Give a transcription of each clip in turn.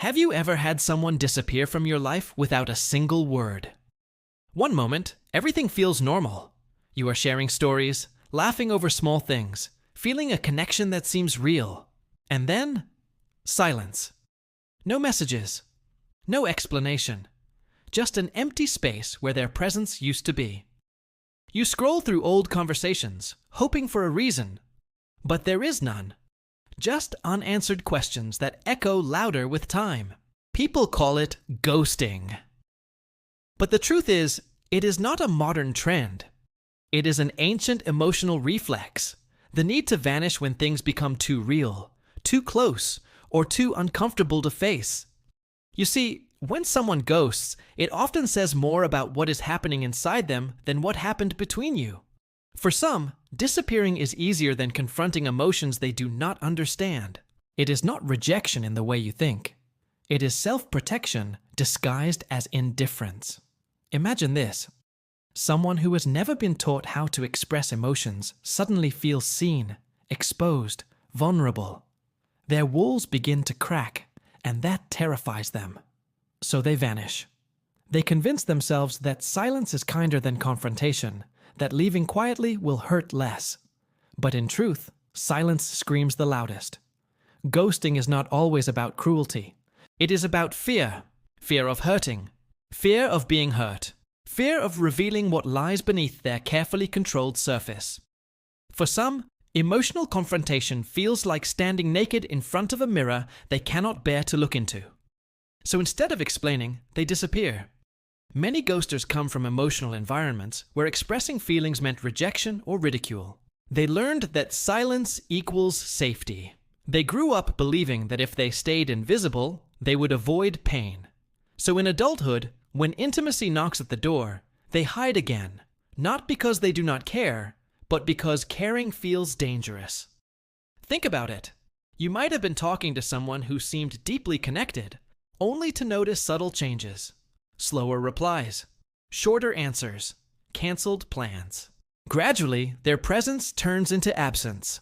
Have you ever had someone disappear from your life without a single word? One moment, everything feels normal. You are sharing stories, laughing over small things, feeling a connection that seems real. And then, silence. No messages. No explanation. Just an empty space where their presence used to be. You scroll through old conversations, hoping for a reason. But there is none. Just unanswered questions that echo louder with time. People call it ghosting. But the truth is, it is not a modern trend. It is an ancient emotional reflex, the need to vanish when things become too real, too close, or too uncomfortable to face. You see, when someone ghosts, it often says more about what is happening inside them than what happened between you. For some, disappearing is easier than confronting emotions they do not understand. It is not rejection in the way you think. It is self-protection disguised as indifference. Imagine this. Someone who has never been taught how to express emotions suddenly feels seen, exposed, vulnerable. Their walls begin to crack, and that terrifies them. So they vanish. They convince themselves that silence is kinder than confrontation, that leaving quietly will hurt less. But in truth, silence screams the loudest. Ghosting is not always about cruelty. It is about fear. Fear of hurting. Fear of being hurt. Fear of revealing what lies beneath their carefully controlled surface. For some, emotional confrontation feels like standing naked in front of a mirror they cannot bear to look into. So instead of explaining, they disappear. Many ghosters come from emotional environments where expressing feelings meant rejection or ridicule. They learned that silence equals safety. They grew up believing that if they stayed invisible, they would avoid pain. So in adulthood, when intimacy knocks at the door, they hide again, not because they do not care, but because caring feels dangerous. Think about it. You might have been talking to someone who seemed deeply connected, only to notice subtle changes. Slower replies, shorter answers, canceled plans. Gradually, their presence turns into absence.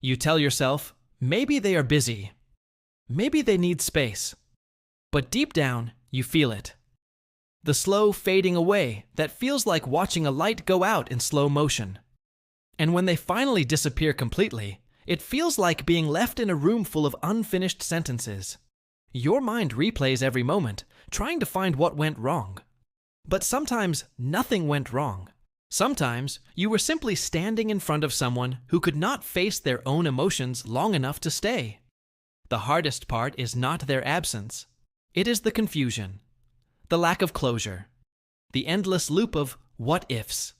You tell yourself, maybe they are busy. Maybe they need space. But deep down, you feel it. The slow fading away that feels like watching a light go out in slow motion. And when they finally disappear completely, it feels like being left in a room full of unfinished sentences. Your mind replays every moment, trying to find what went wrong. But sometimes nothing went wrong. Sometimes you were simply standing in front of someone who could not face their own emotions long enough to stay. The hardest part is not their absence. It is the confusion, the lack of closure, the endless loop of what-ifs.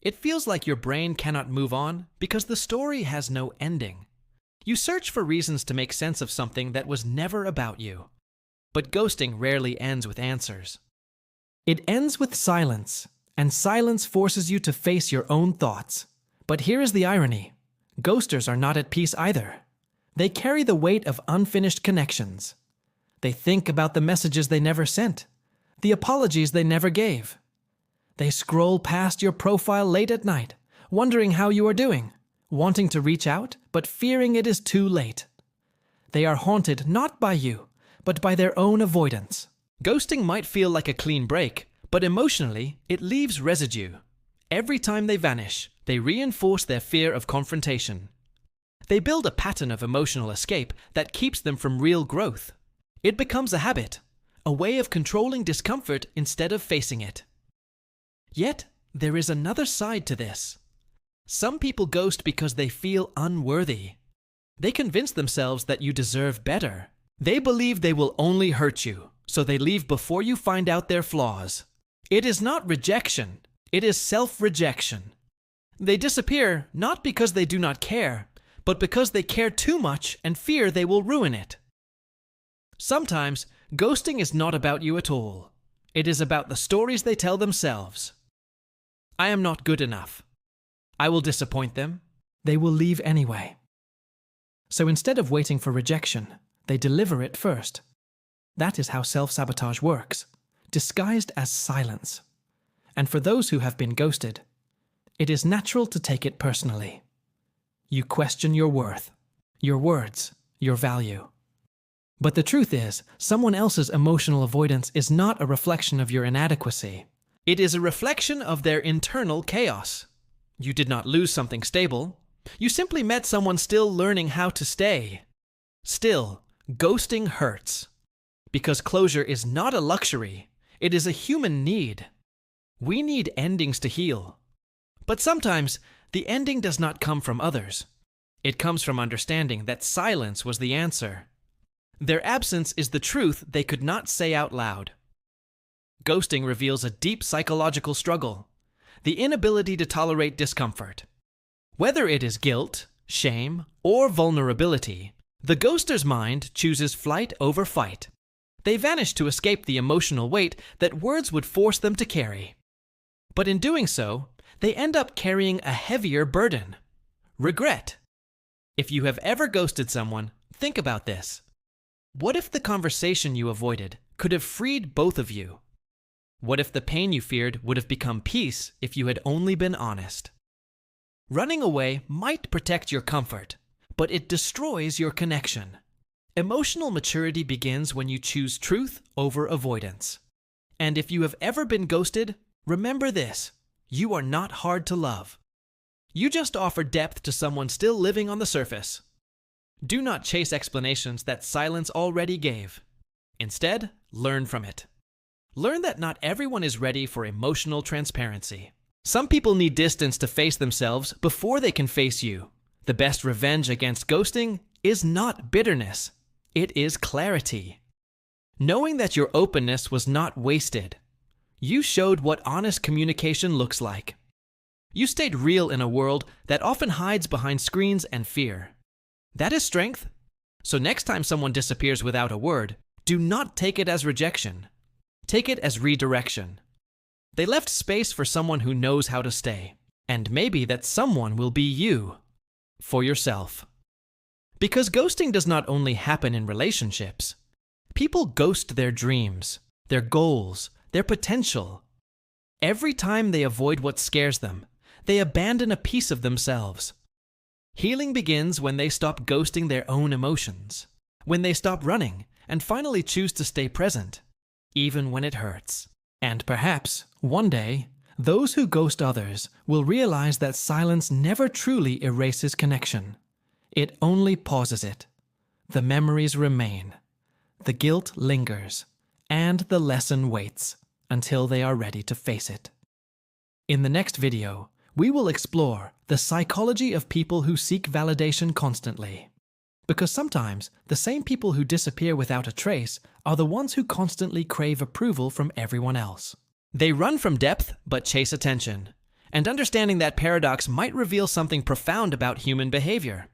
It feels like your brain cannot move on because the story has no ending. You search for reasons to make sense of something that was never about you. But ghosting rarely ends with answers. It ends with silence, and silence forces you to face your own thoughts. But here is the irony. Ghosters are not at peace either. They carry the weight of unfinished connections. They think about the messages they never sent, the apologies they never gave. They scroll past your profile late at night, wondering how you are doing, wanting to reach out, but fearing it is too late. They are haunted not by you, but by their own avoidance. Ghosting might feel like a clean break, but emotionally, it leaves residue. Every time they vanish, they reinforce their fear of confrontation. They build a pattern of emotional escape that keeps them from real growth. It becomes a habit, a way of controlling discomfort instead of facing it. Yet, there is another side to this. Some people ghost because they feel unworthy. They convince themselves that you deserve better. They believe they will only hurt you, so they leave before you find out their flaws. It is not rejection, it is self-rejection. They disappear not because they do not care, but because they care too much and fear they will ruin it. Sometimes, ghosting is not about you at all. It is about the stories they tell themselves. I am not good enough. I will disappoint them. They will leave anyway. So instead of waiting for rejection, they deliver it first. That is how self-sabotage works, disguised as silence. And for those who have been ghosted, it is natural to take it personally. You question your worth, your words, your value. But the truth is, someone else's emotional avoidance is not a reflection of your inadequacy. It is a reflection of their internal chaos. You did not lose something stable. You simply met someone still learning how to stay. Still, ghosting hurts. Because closure is not a luxury, it is a human need. We need endings to heal. But sometimes, the ending does not come from others. It comes from understanding that silence was the answer. Their absence is the truth they could not say out loud. Ghosting reveals a deep psychological struggle, the inability to tolerate discomfort. Whether it is guilt, shame, or vulnerability, the ghoster's mind chooses flight over fight. They vanish to escape the emotional weight that words would force them to carry. But in doing so, they end up carrying a heavier burden: regret. If you have ever ghosted someone, think about this. What if the conversation you avoided could have freed both of you? What if the pain you feared would have become peace if you had only been honest? Running away might protect your comfort, but it destroys your connection. Emotional maturity begins when you choose truth over avoidance. And if you have ever been ghosted, remember this: you are not hard to love. You just offer depth to someone still living on the surface. Do not chase explanations that silence already gave. Instead, learn from it. Learn that not everyone is ready for emotional transparency. Some people need distance to face themselves before they can face you. The best revenge against ghosting is not bitterness. It is clarity. Knowing that your openness was not wasted. You showed what honest communication looks like. You stayed real in a world that often hides behind screens and fear. That is strength. So next time someone disappears without a word, do not take it as rejection. Take it as redirection. They left space for someone who knows how to stay. And maybe that someone will be you. For yourself. Because ghosting does not only happen in relationships. People ghost their dreams, their goals, their potential. Every time they avoid what scares them, they abandon a piece of themselves. Healing begins when they stop ghosting their own emotions, when they stop running and finally choose to stay present, even when it hurts. And perhaps, one day, those who ghost others will realize that silence never truly erases connection. It only pauses it. The memories remain. The guilt lingers, and the lesson waits until they are ready to face it. In the next video, we will explore the psychology of people who seek validation constantly. Because sometimes, the same people who disappear without a trace are the ones who constantly crave approval from everyone else. They run from depth but chase attention. And understanding that paradox might reveal something profound about human behavior.